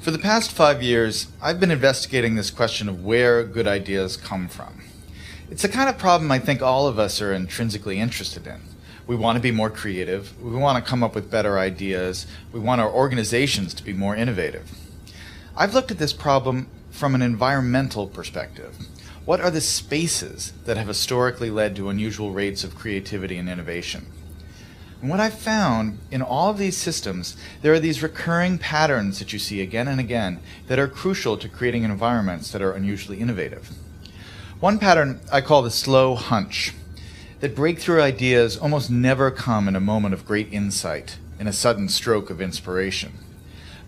For the past 5 years, I've been investigating this question of where good ideas come from. It's the kind of problem I think all of us are intrinsically interested in. We want to be more creative, we want to come up with better ideas, we want our organizations to be more innovative. I've looked at this problem from an environmental perspective. What are the spaces that have historically led to unusual rates of creativity and innovation? And what I've found in all of these systems, there are these recurring patterns that you see again and again that are crucial to creating environments that are unusually innovative. One pattern I call the slow hunch, that breakthrough ideas almost never come in a moment of great insight, in a sudden stroke of inspiration.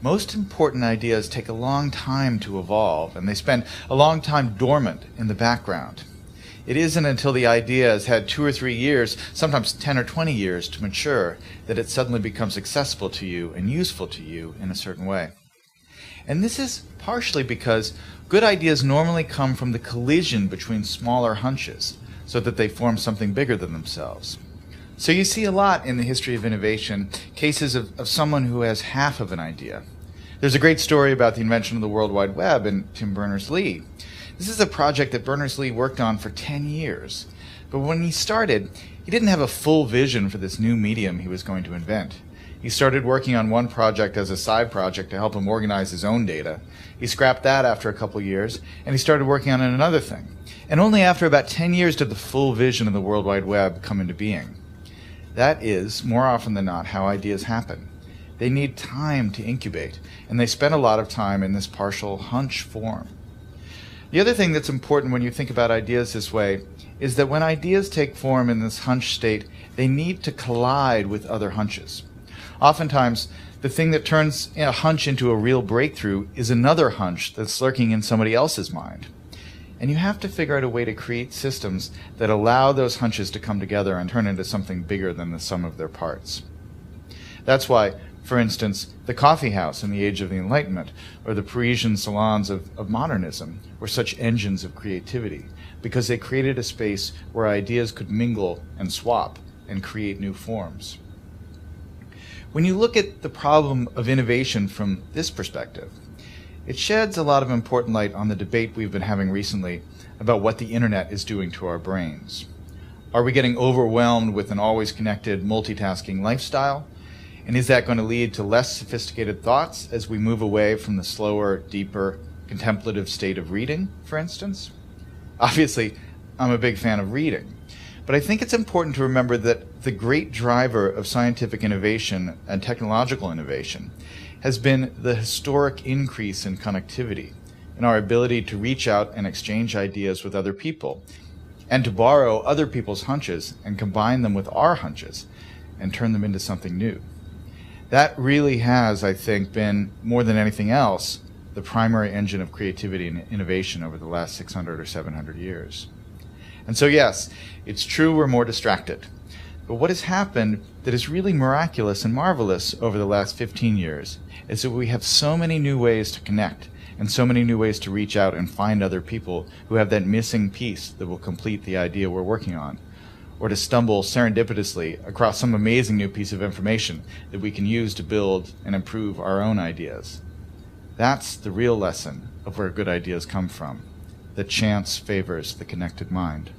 Most important ideas take a long time to evolve, and they spend a long time dormant in the background. It isn't until the idea has had 2 or 3 years, sometimes 10 or 20 years to mature, that it suddenly becomes accessible to you and useful to you in a certain way. And this is partially because good ideas normally come from the collision between smaller hunches, so that they form something bigger than themselves. So you see a lot in the history of innovation, cases of someone who has half of an idea. There's a great story about the invention of the World Wide Web in Tim Berners-Lee. This is a project that Berners-Lee worked on for 10 years. But when he started, he didn't have a full vision for this new medium he was going to invent. He started working on one project as a side project to help him organize his own data. He scrapped that after a couple years, and he started working on another thing. And only after about 10 years did the full vision of the World Wide Web come into being. That is, more often than not, how ideas happen. They need time to incubate, and they spend a lot of time in this partial hunch form. The other thing that's important when you think about ideas this way is that when ideas take form in this hunch state, they need to collide with other hunches. Oftentimes, the thing that turns a hunch into a real breakthrough is another hunch that's lurking in somebody else's mind. And you have to figure out a way to create systems that allow those hunches to come together and turn into something bigger than the sum of their parts. That's why, for instance, the coffee house in the age of the Enlightenment, or the Parisian salons of modernism, were such engines of creativity, because they created a space where ideas could mingle and swap and create new forms. When you look at the problem of innovation from this perspective, it sheds a lot of important light on the debate we've been having recently about what the internet is doing to our brains. Are we getting overwhelmed with an always connected, multitasking lifestyle? And is that going to lead to less sophisticated thoughts as we move away from the slower, deeper, contemplative state of reading, for instance? Obviously, I'm a big fan of reading, but I think it's important to remember that the great driver of scientific innovation and technological innovation has been the historic increase in connectivity and our ability to reach out and exchange ideas with other people, and to borrow other people's hunches and combine them with our hunches and turn them into something new. That really has, I think, been, more than anything else, the primary engine of creativity and innovation over the last 600 or 700 years. And so yes, it's true we're more distracted. But what has happened that is really miraculous and marvelous over the last 15 years is that we have so many new ways to connect and so many new ways to reach out and find other people who have that missing piece that will complete the idea we're working on, or to stumble serendipitously across some amazing new piece of information that we can use to build and improve our own ideas. That's the real lesson of where good ideas come from, that chance favors the connected mind.